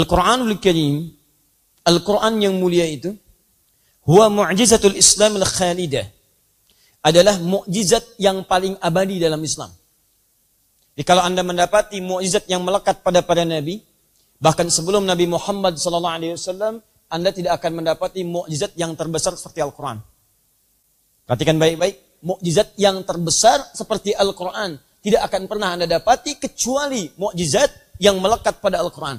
Al-Quranul Karim, Al-Quran yang mulia itu, huwa mu'jizatul Islam al-khalidah, adalah mukjizat yang paling abadi dalam Islam. Jadi kalau Anda mendapati mukjizat yang melekat pada para nabi, bahkan sebelum Nabi Muhammad SAW, Anda tidak akan mendapati mukjizat yang terbesar seperti Al-Quran. Perhatikan baik-baik, mukjizat yang terbesar seperti Al-Quran tidak akan pernah Anda dapati kecuali mukjizat yang melekat pada Al-Quran.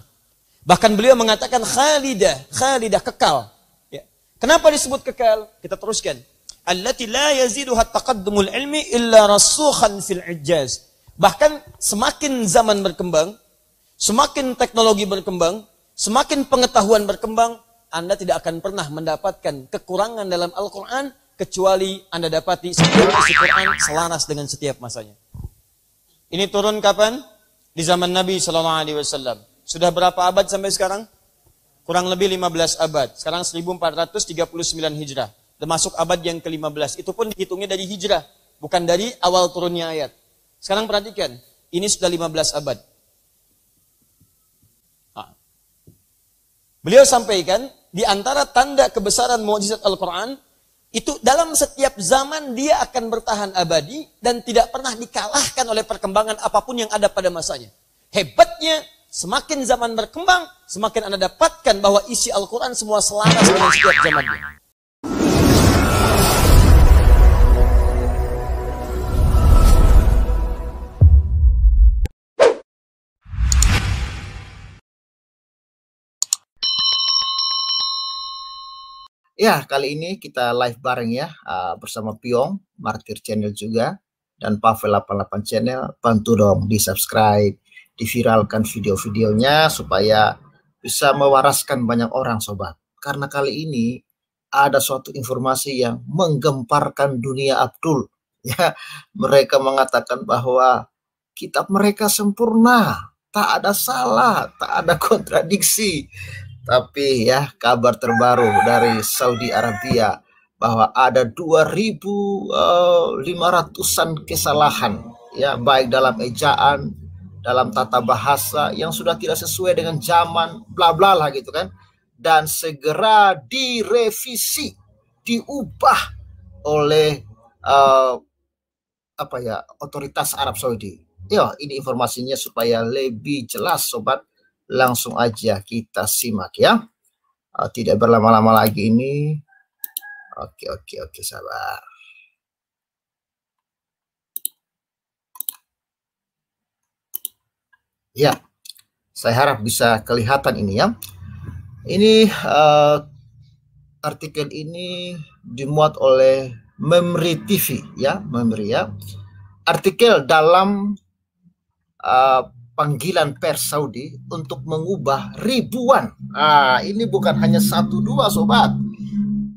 Bahkan beliau mengatakan khalidah kekal. Ya. Kenapa disebut kekal? Kita teruskan. Allati la yaziduha taqaddumul ilmi illa rasukhan fil ijaz. Bahkan semakin zaman berkembang, semakin teknologi berkembang, semakin pengetahuan berkembang, Anda tidak akan pernah mendapatkan kekurangan dalam Al-Quran kecuali Anda dapati setiap isi Quran selaras dengan setiap masanya. Ini turun kapan? Di zaman Nabi SAW. Sudah berapa abad sampai sekarang? Kurang lebih 15 abad. Sekarang 1439 Hijrah. Termasuk abad yang ke-15. Itu pun dihitungnya dari Hijrah. Bukan dari awal turunnya ayat. Sekarang perhatikan. Ini sudah 15 abad. Beliau sampaikan, di antara tanda kebesaran mukjizat Al-Quran, itu dalam setiap zaman dia akan bertahan abadi dan tidak pernah dikalahkan oleh perkembangan apapun yang ada pada masanya. Hebatnya, semakin zaman berkembang, semakin Anda dapatkan bahwa isi Al-Quran semua selaras dengan setiap zamannya. Ya, kali ini kita live bareng ya, bersama Piong, Martir Channel juga, dan Pavel 88 Channel. Bantu dong di subscribe, diviralkan video-videonya supaya bisa mewaraskan banyak orang sobat. Karena kali ini ada suatu informasi yang menggemparkan dunia Abdul. Ya, mereka mengatakan bahwa kitab mereka sempurna, tak ada salah, tak ada kontradiksi. Tapi ya, kabar terbaru dari Saudi Arabia bahwa ada 2.500-an kesalahan ya, baik dalam ejaan, dalam tata bahasa yang sudah tidak sesuai dengan zaman, bla bla lah gitu kan, dan segera direvisi, diubah oleh otoritas Arab Saudi. Ya, ini informasinya supaya lebih jelas sobat. Langsung aja kita simak ya. Tidak berlama-lama lagi ini. Oke, sabar. Ya, saya harap bisa kelihatan ini ya. Ini artikel ini dimuat oleh Memri TV ya, Memri ya. Artikel dalam panggilan pers Saudi untuk mengubah ribuan. Ini bukan hanya 1-2 sobat.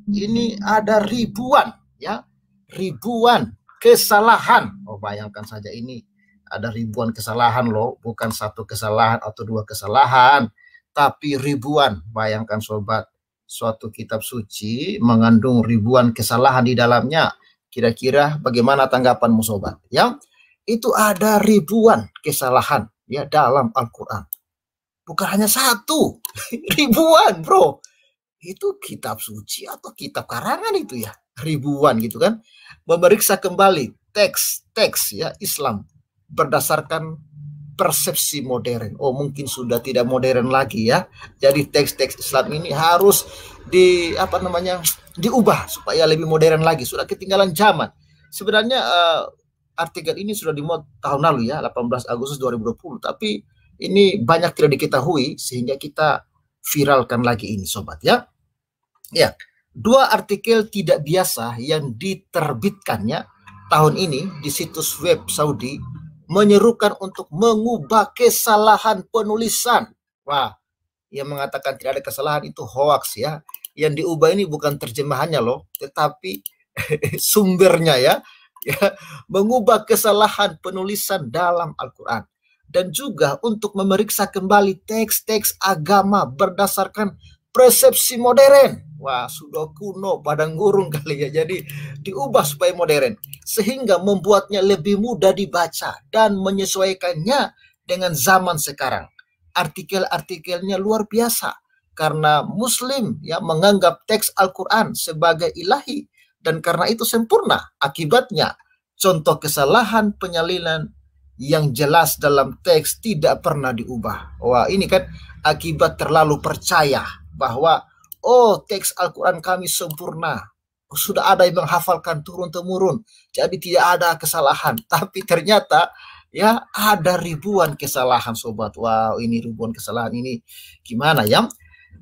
Ini ada ribuan ya. Ribuan kesalahan. Oh, bayangkan saja ini ada ribuan kesalahan loh, bukan 1 kesalahan atau 2 kesalahan, tapi ribuan. Bayangkan sobat, suatu kitab suci mengandung ribuan kesalahan di dalamnya. Kira-kira bagaimana tanggapanmu sobat? Ya, itu ada ribuan kesalahan ya dalam Al-Quran. Bukan hanya 1, ribuan bro. Itu kitab suci atau kitab karangan itu ya, ribuan gitu kan. Memeriksa kembali teks-teks ya Islam berdasarkan persepsi modern. Oh, mungkin sudah tidak modern lagi ya. Jadi teks-teks Islam ini harus diubah supaya lebih modern lagi. Sudah ketinggalan zaman. Sebenarnya artikel ini sudah dimuat tahun lalu ya, 18 Agustus 2020, tapi ini banyak tidak diketahui sehingga kita viralkan lagi ini sobat ya. Ya, 2 artikel tidak biasa yang diterbitkannya tahun ini di situs web Saudi menyerukan untuk mengubah kesalahan penulisan. Wah, yang mengatakan tidak ada kesalahan itu hoax ya. Yang diubah ini bukan terjemahannya loh, tetapi sumbernya ya. Ya, mengubah kesalahan penulisan dalam Al-Quran, dan juga untuk memeriksa kembali teks-teks agama berdasarkan persepsi modern. Wah, sudah kuno, padang gurung kali ya. Jadi diubah supaya modern, sehingga membuatnya lebih mudah dibaca dan menyesuaikannya dengan zaman sekarang. artikel-artikelnya luar biasa karena Muslim ya menganggap teks Al-Quran sebagai ilahi dan karena itu sempurna. Akibatnya contoh kesalahan penyalinan yang jelas dalam teks tidak pernah diubah. Wah, ini kan akibat terlalu percaya bahwa oh, teks Al-Quran kami sempurna, sudah ada yang menghafalkan turun-temurun, jadi tidak ada kesalahan. Tapi ternyata ya ada ribuan kesalahan, sobat. Wow, ini ribuan kesalahan ini gimana ya?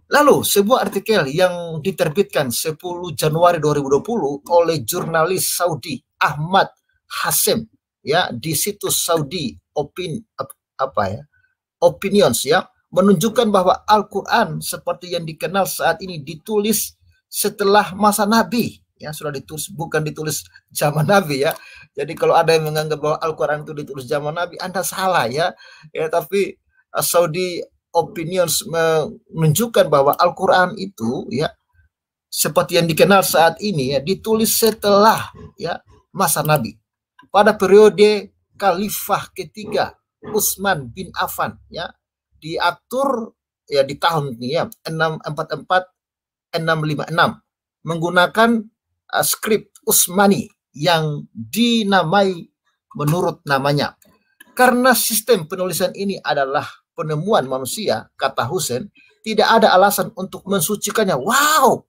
Lalu sebuah artikel yang diterbitkan 10 Januari 2020 oleh jurnalis Saudi Ahmad Hassem ya di situs Saudi Opinions ya menunjukkan bahwa Al-Quran seperti yang dikenal saat ini ditulis setelah masa Nabi ya, sudah ditulis, bukan ditulis zaman Nabi ya. Jadi kalau ada yang menganggap bahwa Al-Quran itu ditulis zaman Nabi, Anda salah ya. Tapi Saudi Opinions menunjukkan bahwa Al-Quran itu ya seperti yang dikenal saat ini ya ditulis setelah ya masa Nabi pada periode Khalifah ketiga Utsman bin Affan ya, diatur ya di tahun ini ya 644-656 menggunakan skrip Utsmani yang dinamai menurut namanya. Karena sistem penulisan ini adalah penemuan manusia, kata Hussein, tidak ada alasan untuk mensucikannya. Wow,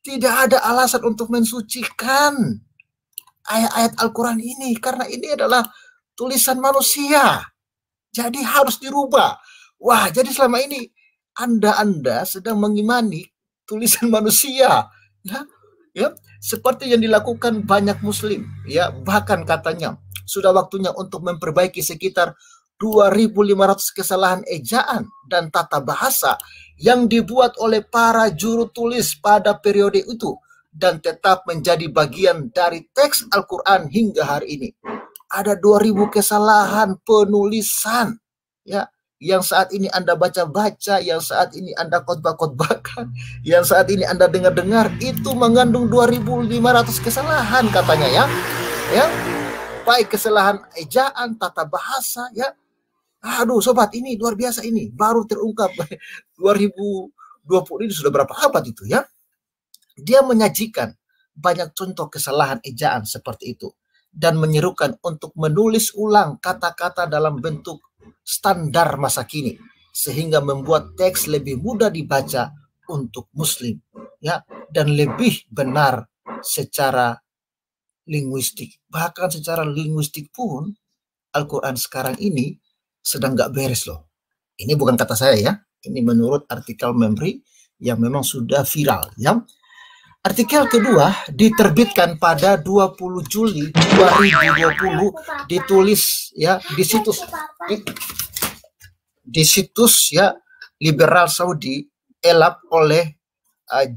tidak ada alasan untuk mensucikan ayat-ayat Al-Quran ini karena ini adalah tulisan manusia. Jadi harus dirubah. Wah, jadi selama ini Anda sedang mengimani tulisan manusia, ya, seperti yang dilakukan banyak Muslim, ya, bahkan katanya sudah waktunya untuk memperbaiki sekitar 2.500 kesalahan ejaan dan tata bahasa yang dibuat oleh para juru tulis pada periode itu dan tetap menjadi bagian dari teks Al-Quran hingga hari ini. Ada 2.000 kesalahan penulisan ya yang saat ini Anda baca-baca, yang saat ini Anda khotbah-khotbahkan, yang saat ini Anda dengar-dengar, itu mengandung 2.500 kesalahan katanya ya. Ya. Baik kesalahan ejaan, tata bahasa ya. Aduh sobat, ini luar biasa, ini baru terungkap 2020 ini sudah berapa abad itu ya. Dia menyajikan banyak contoh kesalahan ejaan seperti itu dan menyerukan untuk menulis ulang kata-kata dalam bentuk standar masa kini sehingga membuat teks lebih mudah dibaca untuk Muslim ya dan lebih benar secara linguistik. Bahkan secara linguistik pun Al-Quran sekarang ini sedang nggak beres loh. Ini bukan kata saya ya, ini menurut artikel Memri yang memang sudah viral ya. Artikel kedua diterbitkan pada 20 Juli 2020, ditulis ya di situs ya liberal Saudi Elab oleh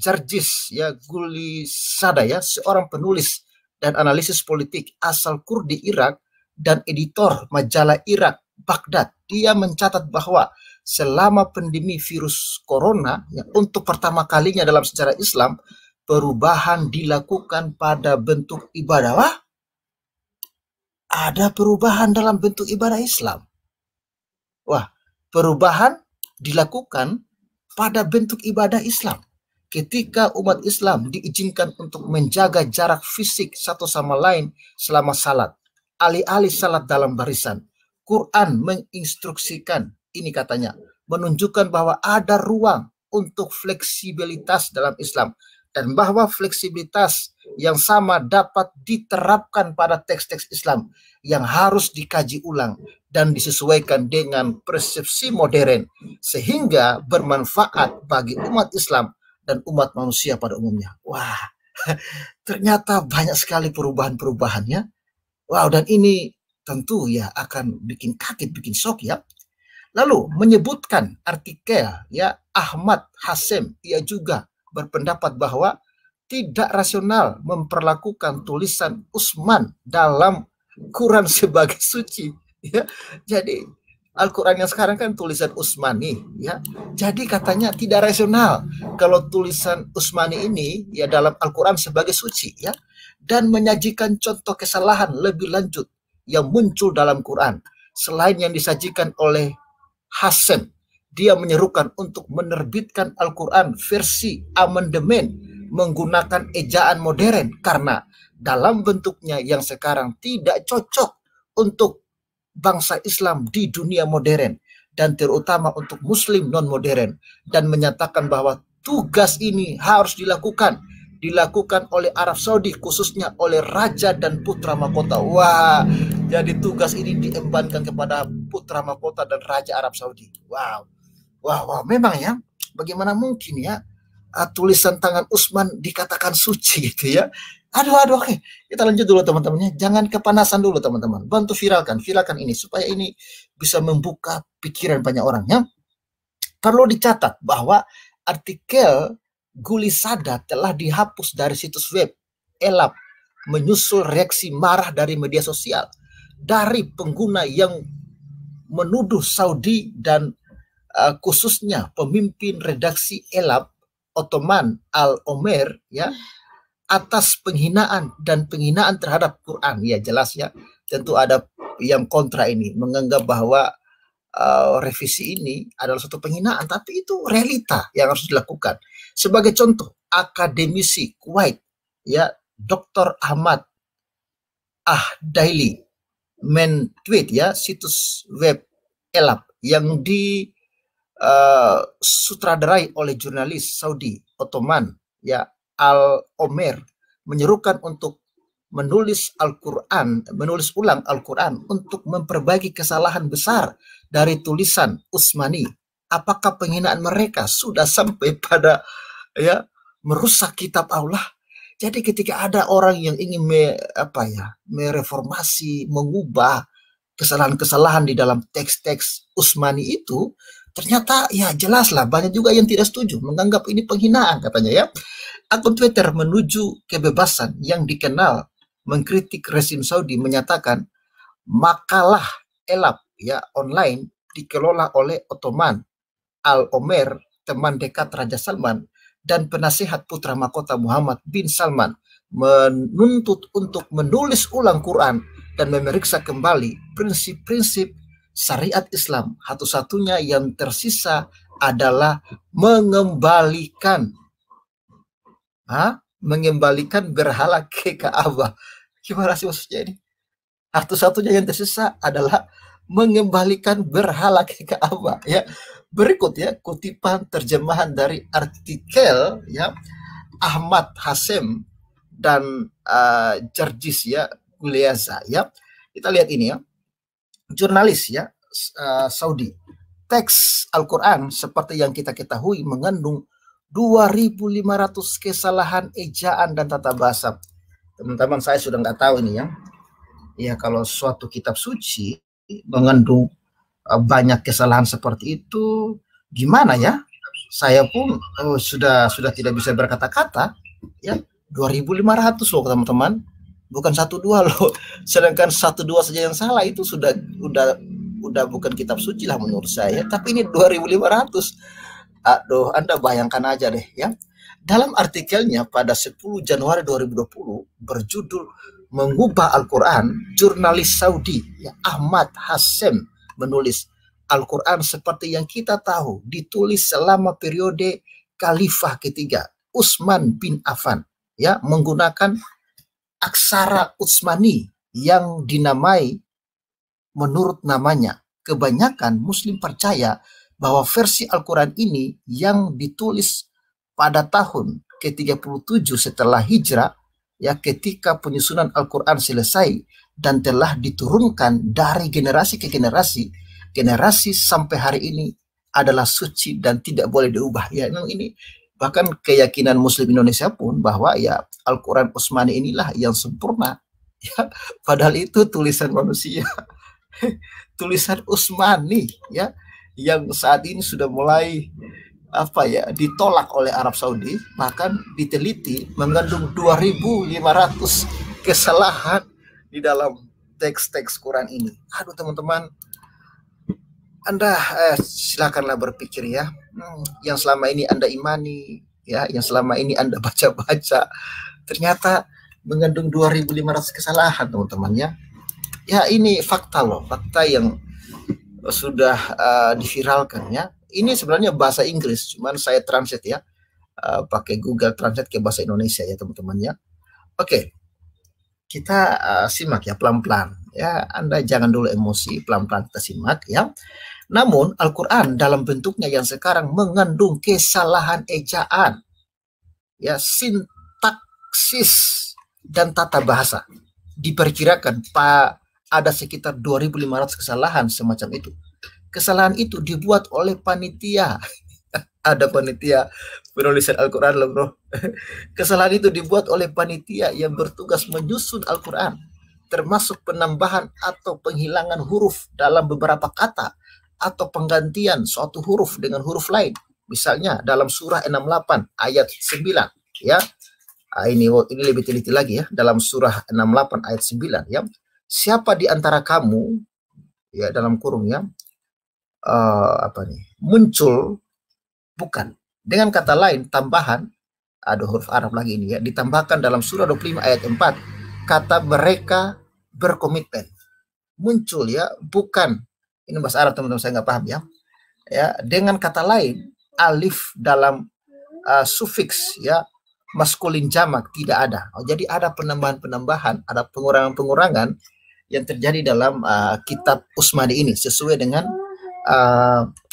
Jarjis ya Gulisada ya, seorang penulis dan analisis politik asal Kurdi Irak dan editor majalah Irak Baghdad. Dia mencatat bahwa selama pandemi virus corona ya, untuk pertama kalinya dalam sejarah Islam perubahan dilakukan pada bentuk ibadah. Wah, ada perubahan dalam bentuk ibadah Islam. Wah, perubahan dilakukan pada bentuk ibadah Islam. Ketika umat Islam diizinkan untuk menjaga jarak fisik satu sama lain selama salat. Alih-alih salat dalam barisan. Quran menginstruksikan, ini katanya, menunjukkan bahwa ada ruang untuk fleksibilitas dalam Islam. Dan bahwa fleksibilitas yang sama dapat diterapkan pada teks-teks Islam yang harus dikaji ulang dan disesuaikan dengan persepsi modern sehingga bermanfaat bagi umat Islam dan umat manusia pada umumnya. Wah, ternyata banyak sekali perubahan-perubahannya. Wow, dan ini tentu ya akan bikin kaget, bikin shock ya. Lalu menyebutkan artikel ya Ahmad Hassem, ia juga berpendapat bahwa tidak rasional memperlakukan tulisan Utsman dalam Quran sebagai suci ya. Jadi Al-Quran yang sekarang kan tulisan Utsmani ya. Jadi katanya tidak rasional kalau tulisan Utsmani ini ya dalam Al-Quran sebagai suci ya, dan menyajikan contoh kesalahan lebih lanjut yang muncul dalam Quran selain yang disajikan oleh Hasyim. Dia menyerukan untuk menerbitkan Al-Quran versi amandemen menggunakan ejaan modern karena dalam bentuknya yang sekarang tidak cocok untuk bangsa Islam di dunia modern dan terutama untuk Muslim non-modern, dan menyatakan bahwa tugas ini harus dilakukan oleh Arab Saudi, khususnya oleh Raja dan Putra Mahkota. Wah, jadi tugas ini diembankan kepada Putra Mahkota dan Raja Arab Saudi. Wow. Wah, memang ya, bagaimana mungkin ya tulisan tangan Utsman dikatakan suci gitu ya. Aduh, oke. Kita lanjut dulu teman-teman ya. Jangan kepanasan dulu teman-teman. Bantu viralkan ini supaya ini bisa membuka pikiran banyak orang ya. Perlu dicatat bahwa artikel Gulisada telah dihapus dari situs web Elab menyusul reaksi marah dari media sosial dari pengguna yang menuduh Saudi dan khususnya pemimpin redaksi Elab Ottoman Al-Omer ya atas penghinaan terhadap Quran. Ya jelas ya, tentu ada yang kontra ini, menganggap bahwa revisi ini adalah suatu penghinaan, tapi itu realita yang harus dilakukan. Sebagai contoh, akademisi Kuwait ya Dr. Ahmad Ahdaili men-tweet ya situs web Elab yang sutradarai oleh jurnalis Saudi Ottoman ya Al-Omer, menyerukan untuk menulis ulang Al-Quran untuk memperbaiki kesalahan besar dari tulisan Utsmani. Apakah penghinaan mereka sudah sampai pada ya merusak kitab Allah? Jadi ketika ada orang yang ingin mereformasi, mengubah kesalahan-kesalahan di dalam teks-teks Utsmani itu, ternyata ya jelaslah banyak juga yang tidak setuju, menganggap ini penghinaan katanya ya. Akun Twitter menuju kebebasan yang dikenal mengkritik rezim Saudi menyatakan makalah Elab ya online dikelola oleh Ottoman Al-Omer, teman dekat Raja Salman dan penasihat Putra Mahkota Muhammad bin Salman, menuntut untuk menulis ulang Quran dan memeriksa kembali prinsip-prinsip syariat Islam. Satu-satunya yang tersisa adalah mengembalikan berhala ke Ka'bah. Gimana sih maksudnya ini? Satu-satunya yang tersisa adalah mengembalikan berhala ke Ka'bah ya. Berikut ya kutipan terjemahan dari artikel ya Ahmad Hasyim dan Jarjis ya Guliaza ya. Kita lihat ini ya. Jurnalis ya Saudi. Teks Al-Quran seperti yang kita ketahui mengandung 2.500 kesalahan ejaan dan tata bahasa. Teman-teman, saya sudah nggak tahu ini ya. Ya kalau suatu kitab suci mengandung banyak kesalahan seperti itu, gimana ya? Saya pun sudah tidak bisa berkata-kata ya. 2.500 loh teman-teman. Bukan 1-2 loh. Sedangkan 1-2 saja yang salah itu sudah bukan kitab suci lah menurut saya. Tapi ini 2.500. Aduh, Anda bayangkan aja deh ya. Dalam artikelnya pada 10 Januari 2020 berjudul Mengubah Al-Quran, jurnalis Saudi ya, Ahmad Hasyim menulis Al-Quran seperti yang kita tahu ditulis selama periode Khalifah ketiga Utsman bin Affan ya, menggunakan aksara Utsmani yang dinamai menurut namanya. Kebanyakan Muslim percaya bahwa versi Al-Quran ini yang ditulis pada tahun ke-37 setelah hijrah ya, ketika penyusunan Al-Quran selesai dan telah diturunkan dari generasi ke generasi sampai hari ini adalah suci dan tidak boleh diubah ya. Memang ini bahkan keyakinan Muslim Indonesia pun bahwa ya Al-Quran Utsmani inilah yang sempurna ya, padahal itu tulisan manusia. Tulisan Utsmani ya, yang saat ini sudah mulai ditolak oleh Arab Saudi, bahkan diteliti mengandung 2.500 kesalahan di dalam teks-teks Quran ini. Aduh teman-teman, Anda silakanlah berpikir ya, yang selama ini Anda imani ya, yang selama ini Anda baca-baca, ternyata mengandung 2.500 kesalahan teman-teman ya. Ya ini fakta loh, fakta yang sudah diviralkan ya. Ini sebenarnya bahasa Inggris, cuman saya translate ya, pakai Google Translate ke bahasa Indonesia ya teman-teman ya. Oke, kita simak ya pelan-pelan ya. Anda jangan dulu emosi, pelan-pelan kita simak ya. Namun Al-Quran dalam bentuknya yang sekarang mengandung kesalahan ejaan, ya, sintaksis dan tata bahasa. Diperkirakan ada sekitar 2.500 kesalahan semacam itu. Kesalahan itu dibuat oleh panitia. Ada panitia penulisan Al-Quran loh bro. Kesalahan itu dibuat oleh panitia yang bertugas menyusun Al-Quran, termasuk penambahan atau penghilangan huruf dalam beberapa kata atau penggantian suatu huruf dengan huruf lain. Misalnya dalam surah 68 ayat 9 ya. Ini lebih teliti lagi ya, dalam surah 68 ayat 9 ya. Siapa di antara kamu ya, dalam kurung ya, muncul, bukan, dengan kata lain tambahan, ada huruf Arab lagi ini ya, ditambahkan dalam surah 25 ayat 4 kata mereka berkomitmen. Muncul ya, bukan, ini bahasa Arab teman-teman, saya nggak paham ya. Ya, dengan kata lain, alif dalam sufiks ya, maskulin jamak tidak ada. Jadi ada penambahan-penambahan, ada pengurangan-pengurangan yang terjadi dalam kitab Usmani ini sesuai dengan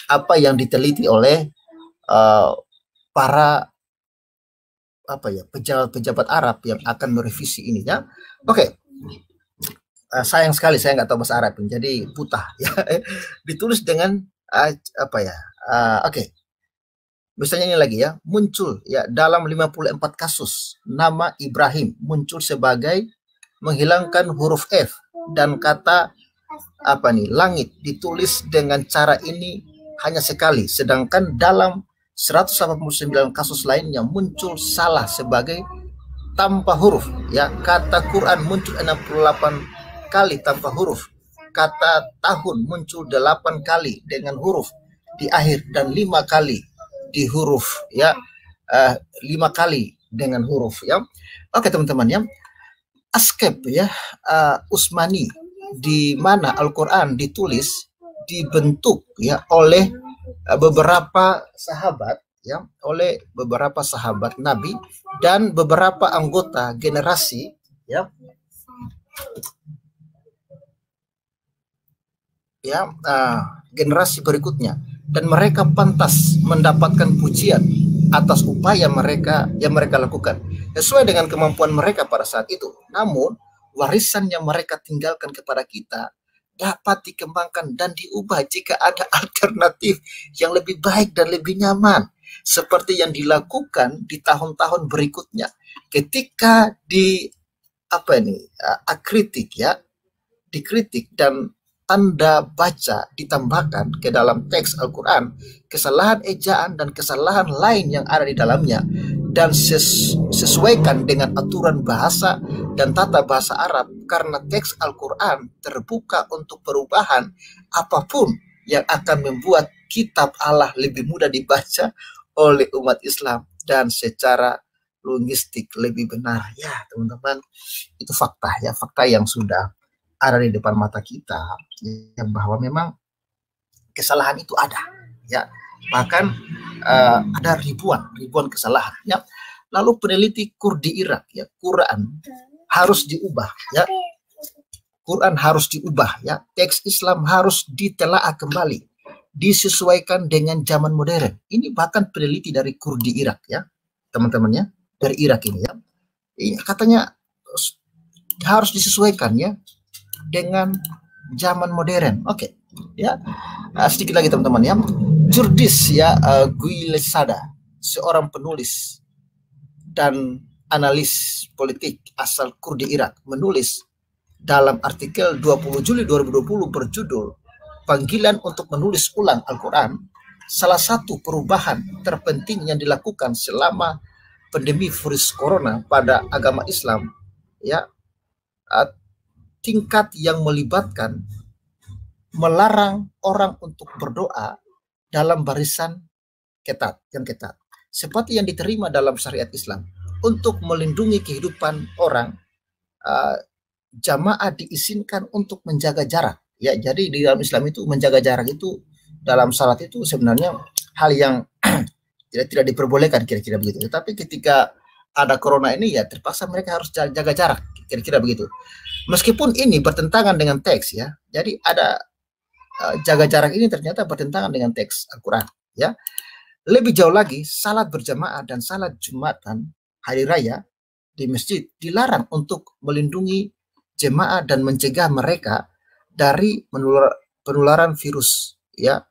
apa yang diteliti oleh para pejabat Arab yang akan merevisi ini ya. Oke. Sayang sekali saya nggak tahu bahasa Arab, jadi buta ya. Ditulis dengan oke. Misalnya ini lagi ya, muncul ya dalam 54 kasus nama Ibrahim muncul sebagai menghilangkan huruf F, dan kata langit ditulis dengan cara ini hanya sekali, sedangkan dalam 189 kasus lainnya muncul salah sebagai tanpa huruf ya. Kata Quran muncul 68 kali tanpa huruf, kata tahun muncul 8 kali dengan huruf di akhir dan 5 kali di huruf ya, 5 kali dengan huruf ya. Oke teman-teman ya, askep ya, Usmani di mana Al-Quran ditulis, dibentuk ya oleh beberapa sahabat ya, oleh beberapa sahabat Nabi dan beberapa anggota generasi ya, generasi berikutnya, dan mereka pantas mendapatkan pujian atas upaya yang mereka lakukan sesuai dengan kemampuan mereka pada saat itu. Namun warisan yang mereka tinggalkan kepada kita dapat dikembangkan dan diubah jika ada alternatif yang lebih baik dan lebih nyaman, seperti yang dilakukan di tahun-tahun berikutnya ketika dikritik dan tanda baca ditambahkan ke dalam teks Al-Quran, kesalahan ejaan dan kesalahan lain yang ada di dalamnya, dan sesuaikan dengan aturan bahasa dan tata bahasa Arab, karena teks Al-Quran terbuka untuk perubahan apapun yang akan membuat kitab Allah lebih mudah dibaca oleh umat Islam dan secara linguistik lebih benar. Ya teman-teman, itu fakta ya, fakta yang sudah ada di depan mata kita ya, bahwa memang kesalahan itu ada ya, bahkan ada ribuan kesalahan ya. Lalu peneliti Kurdi Irak ya, Quran harus diubah ya, Quran harus diubah ya, teks Islam harus ditelaah kembali, disesuaikan dengan zaman modern. Ini bahkan peneliti dari Kurdi Irak ya teman-temannya, dari Irak ini ya, katanya harus disesuaikan ya dengan zaman modern. Oke ya, sedikit lagi teman-teman ya. Jurdis ya, Guilesada, seorang penulis dan analis politik asal Kurdi Irak, menulis dalam artikel 20 Juli 2020 berjudul Panggilan untuk Menulis Ulang Al-Quran, salah satu perubahan terpenting yang dilakukan selama pandemi virus corona pada agama Islam ya, tingkat yang melibatkan melarang orang untuk berdoa dalam barisan yang ketat, seperti yang diterima dalam syariat Islam, untuk melindungi kehidupan orang jamaah diizinkan untuk menjaga jarak. Ya, jadi di dalam Islam itu menjaga jarak itu dalam salat itu sebenarnya hal yang tidak diperbolehkan kira-kira begitu. Tapi ketika ada corona ini ya terpaksa mereka harus jaga jarak kira-kira begitu. Meskipun ini bertentangan dengan teks ya. Jadi ada jaga jarak ini ternyata bertentangan dengan teks Al-Qur'an ya. Lebih jauh lagi, salat berjamaah dan salat Jumatan hari raya di masjid dilarang untuk melindungi jemaah dan mencegah mereka dari penularan virus ya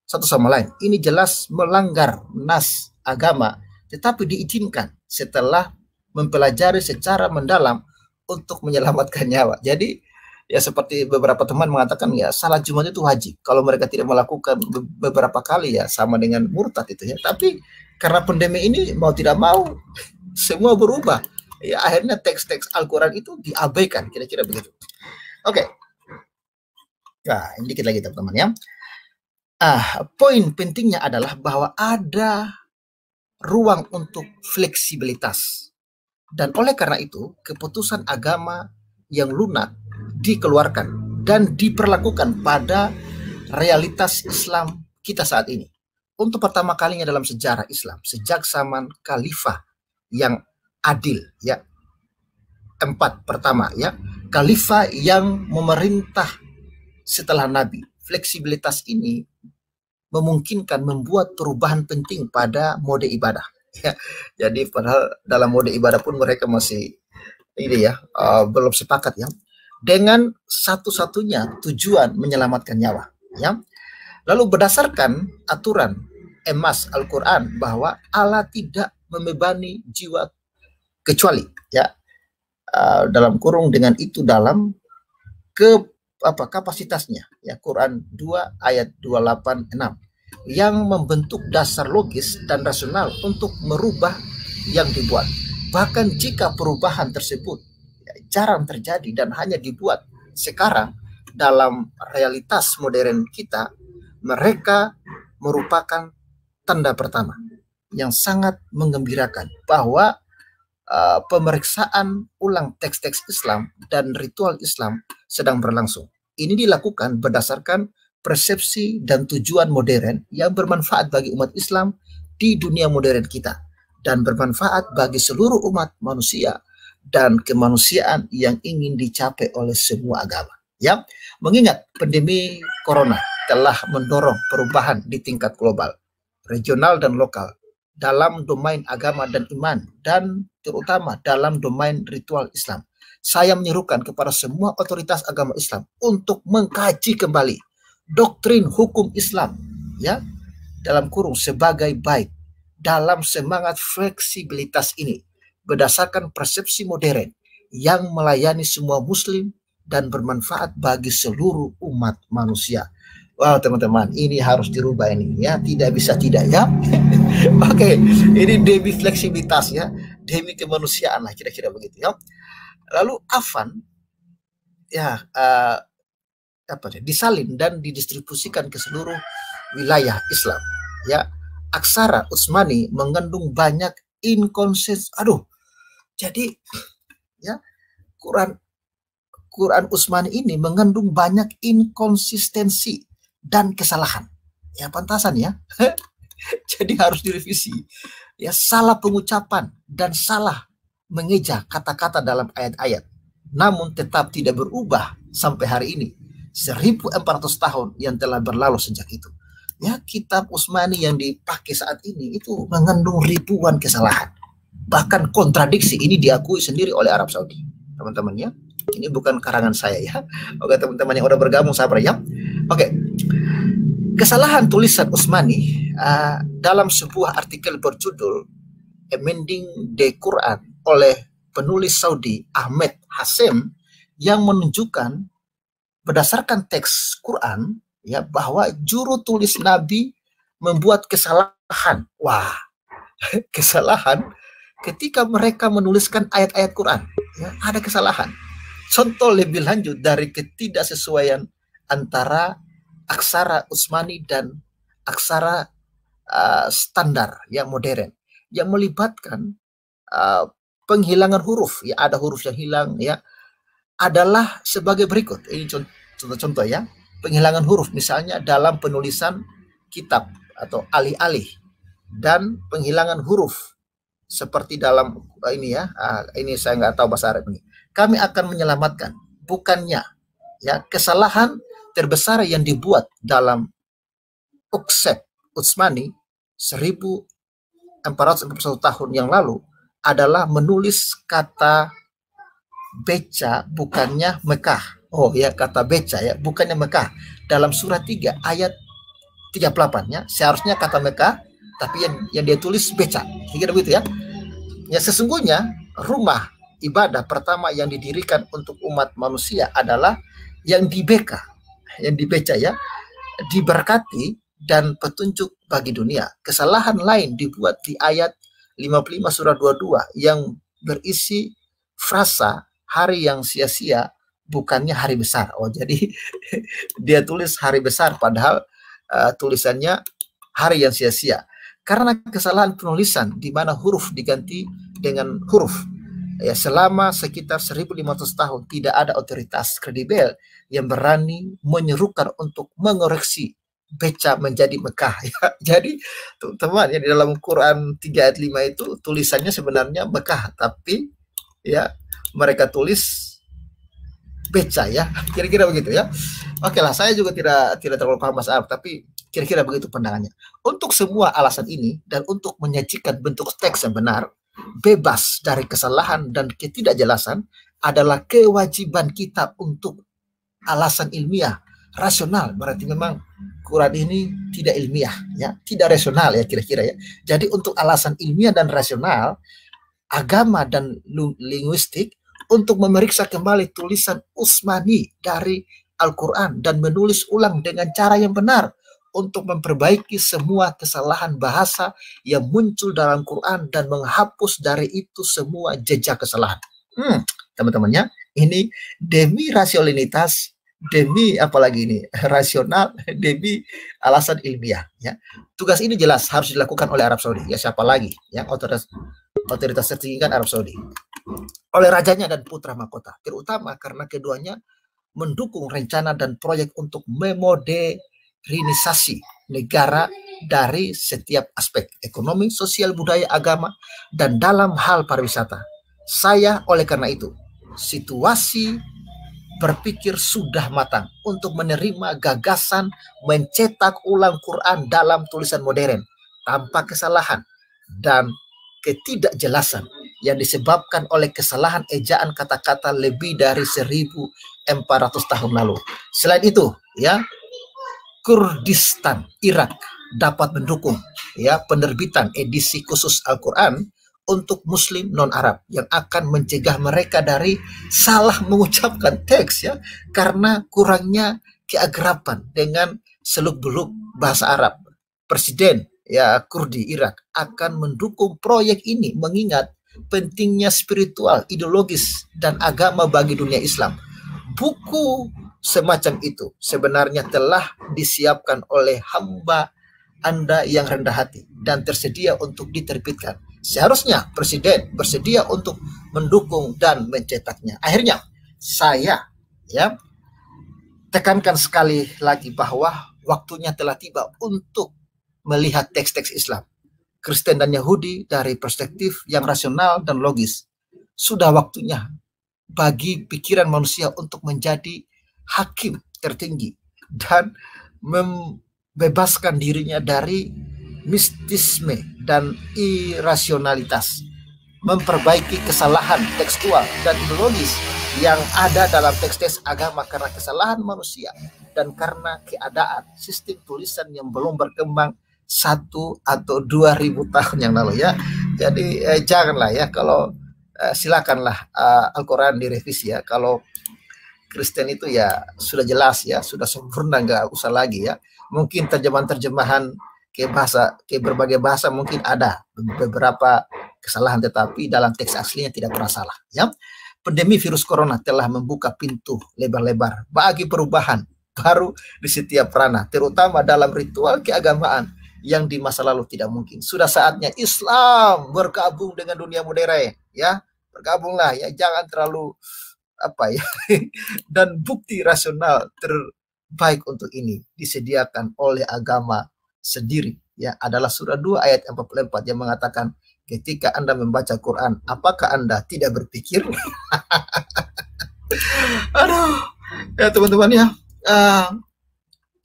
satu sama lain. Ini jelas melanggar nas agama, tetapi diizinkan setelah mempelajari secara mendalam untuk menyelamatkan nyawa. Jadi ya seperti beberapa teman mengatakan ya salat Jumat itu wajib. Kalau mereka tidak melakukan beberapa kali ya sama dengan murtad itu ya. Tapi karena pandemi ini mau tidak mau semua berubah. Ya akhirnya teks-teks Al-Quran itu diabaikan, kira-kira begitu. Oke. Nah, ini dikit lagi teman-teman ya. Poin pentingnya adalah bahwa ada ruang untuk fleksibilitas. Dan oleh karena itu, keputusan agama yang lunak dikeluarkan dan diperlakukan pada realitas Islam kita saat ini. Untuk pertama kalinya dalam sejarah Islam, sejak zaman khalifah yang adil ya. Pertama ya, khalifah yang memerintah setelah Nabi. Fleksibilitas ini memungkinkan membuat perubahan penting pada mode ibadah ya. Jadi padahal dalam mode ibadah pun mereka masih ini ya belum sepakat ya, dengan satu-satunya tujuan menyelamatkan nyawa ya. Lalu berdasarkan aturan emas Al-Quran bahwa Allah tidak membebani jiwa kecuali ya dalam kurung dengan itu dalam kapasitasnya ya, Quran 2 ayat 286 yang membentuk dasar logis dan rasional untuk merubah yang dibuat. Bahkan jika perubahan tersebut ya, jarang terjadi dan hanya dibuat sekarang dalam realitas modern kita, mereka merupakan tanda pertama yang sangat menggembirakan bahwa pemeriksaan ulang teks-teks Islam dan ritual Islam sedang berlangsung. Ini dilakukan berdasarkan persepsi dan tujuan modern yang bermanfaat bagi umat Islam di dunia modern kita dan bermanfaat bagi seluruh umat manusia dan kemanusiaan yang ingin dicapai oleh semua agama. Ya, mengingat pandemi corona telah mendorong perubahan di tingkat global, regional dan lokal dalam domain agama dan iman, dan terutama dalam domain ritual Islam. Saya menyerukan kepada semua otoritas agama Islam untuk mengkaji kembali doktrin hukum Islam ya, dalam kurung sebagai baik dalam semangat fleksibilitas ini berdasarkan persepsi modern yang melayani semua muslim dan bermanfaat bagi seluruh umat manusia. Wow teman-teman, ini harus dirubah ini ya, tidak bisa tidak ya. Oke, ini demi fleksibilitas ya, demi kemanusiaan lah kira-kira begitu ya. Lalu Afan ya disalin dan didistribusikan ke seluruh wilayah Islam ya. Aksara Utsmani mengandung banyak jadi ya Quran Utsmani ini mengandung banyak inkonsistensi dan kesalahan. Ya pantasan ya. Jadi harus direvisi. Ya salah pengucapan dan salah mengeja kata-kata dalam ayat-ayat. Namun tetap tidak berubah sampai hari ini. 1400 tahun yang telah berlalu sejak itu. Ya kitab Utsmani yang dipakai saat ini itu mengandung ribuan kesalahan. Bahkan kontradiksi, ini diakui sendiri oleh Arab Saudi. Teman-teman ya. Ini bukan karangan saya ya. Oke teman-teman yang udah bergabung sabar ya. Oke. Kesalahan tulisan Utsmani dalam sebuah artikel berjudul Amending the Quran oleh penulis Saudi Ahmed Hassem yang menunjukkan berdasarkan teks Quran ya bahwa juru tulis Nabi membuat kesalahan. Wah, kesalahan ketika mereka menuliskan ayat-ayat Quran ya, ada kesalahan. Contoh lebih lanjut dari ketidaksesuaian antara aksara Utsmani dan aksara standar yang modern yang melibatkan penghilangan huruf ya, ada huruf yang hilang ya, adalah sebagai berikut. Ini contoh-contoh ya. Penghilangan huruf misalnya dalam penulisan kitab atau alih-alih, dan penghilangan huruf seperti dalam ini ya. Ini saya nggak tahu bahasa Arab ini. Kami akan menyelamatkan, bukannya ya kesalahan terbesar yang dibuat dalam Uksep Utsmani 1441 tahun yang lalu adalah menulis kata beca bukannya Mekah. Oh ya, kata beca ya, bukannya Mekah. Dalam surat 3 ayat 38 ya, seharusnya kata Mekah, tapi yang dia tulis beca. Kira begitu ya. Ya, sesungguhnya rumah ibadah pertama yang didirikan untuk umat manusia adalah yang di Beka, yang di beca ya, diberkati dan petunjuk bagi dunia. Kesalahan lain dibuat di ayat 55 surat 22 yang berisi frasa hari yang sia-sia bukannya hari besar. Oh, jadi dia tulis hari besar padahal tulisannya hari yang sia-sia. Karena kesalahan penulisan di mana huruf diganti dengan huruf. Ya, selama sekitar 1500 tahun tidak ada otoritas kredibel yang berani menyerukan untuk mengoreksi beca menjadi Mekah ya. Jadi teman-teman ya, di dalam Quran 3 ayat 5 itu tulisannya sebenarnya Mekah, tapi ya mereka tulis beca ya, kira-kira begitu ya. Oke lah, saya juga tidak terlalu paham bahasa Arab, tapi kira-kira begitu pandangannya. Untuk semua alasan ini dan untuk menyajikan bentuk teks yang benar, bebas dari kesalahan dan ketidakjelasan adalah kewajiban kita untuk alasan ilmiah, rasional. Berarti memang Quran ini tidak ilmiah ya, tidak rasional ya kira-kira ya. Jadi untuk alasan ilmiah dan rasional, agama dan linguistik, untuk memeriksa kembali tulisan Utsmani dari Al-Quran dan menulis ulang dengan cara yang benar untuk memperbaiki semua kesalahan bahasa yang muncul dalam Quran dan menghapus dari itu semua jejak kesalahan. Teman-temannya, ini demi rasionalitas, demi apalagi ini rasional, demi alasan ilmiah ya. Tugas ini jelas harus dilakukan oleh Arab Saudi ya, siapa lagi yang otoritas tertinggi kan Arab Saudi, oleh rajanya dan putra mahkota, terutama karena keduanya mendukung rencana dan proyek untuk memodernisasi negara dari setiap aspek ekonomi, sosial, budaya, agama, dan dalam hal pariwisata. Saya oleh karena itu situasi berpikir sudah matang untuk menerima gagasan mencetak ulang Quran dalam tulisan modern tanpa kesalahan dan ketidakjelasan yang disebabkan oleh kesalahan ejaan kata-kata lebih dari 1400 tahun lalu. Selain itu, ya, Kurdistan, Irak dapat mendukung ya penerbitan edisi khusus Al-Quran untuk Muslim non-Arab yang akan mencegah mereka dari salah mengucapkan teks ya, karena kurangnya keagraban dengan seluk-beluk bahasa Arab. Presiden ya Kurdi Irak akan mendukung proyek ini mengingat pentingnya spiritual, ideologis, dan agama bagi dunia Islam. Buku semacam itu sebenarnya telah disiapkan oleh hamba Anda yang rendah hati dan tersedia untuk diterbitkan. Seharusnya Presiden bersedia untuk mendukung dan mencetaknya. Akhirnya saya ya tekankan sekali lagi bahwa waktunya telah tiba untuk melihat teks-teks Islam, Kristen dan Yahudi dari perspektif yang rasional dan logis. Sudah waktunya bagi pikiran manusia untuk menjadi hakim tertinggi dan membebaskan dirinya dari mistisme dan irasionalitas, memperbaiki kesalahan tekstual dan ideologis yang ada dalam teks-teks agama karena kesalahan manusia dan karena keadaan sistem tulisan yang belum berkembang 1 atau 2000 tahun yang lalu ya. Jadi janganlah ya, kalau silakanlah Al-Quran direvisi ya. Kalau Kristen itu ya sudah jelas ya, sudah sempurna, nggak usah lagi ya. Mungkin terjemahan ke berbagai bahasa mungkin ada beberapa kesalahan, tetapi dalam teks aslinya tidak pernah salah ya. Pandemi virus corona telah membuka pintu lebar-lebar bagi perubahan baru di setiap ranah, terutama dalam ritual keagamaan yang di masa lalu tidak mungkin. Sudah saatnya Islam bergabung dengan dunia modern ya. Bergabunglah ya, jangan terlalu apa ya dan bukti rasional terbaik untuk ini disediakan oleh agama sendiri ya adalah surah 2 ayat 44 yang mengatakan ketika Anda membaca Quran apakah Anda tidak berpikir? Aduh ya teman-teman ya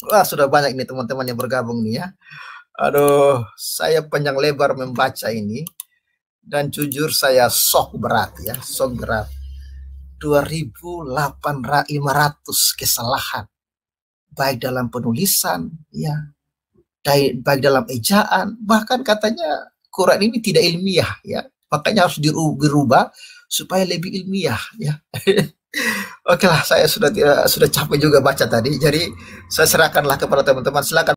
wah sudah banyak ini teman-teman yang bergabung nih ya. Aduh saya panjang lebar membaca ini dan jujur saya sok berat ya, sok berat. 2.500 kesalahan baik dalam penulisan ya, baik dalam ejaan, bahkan katanya Quran ini tidak ilmiah ya. Makanya harus dirubah supaya lebih ilmiah ya. Oke lah, saya sudah capek juga baca tadi. Jadi saya serahkanlah kepada teman-teman. Silakan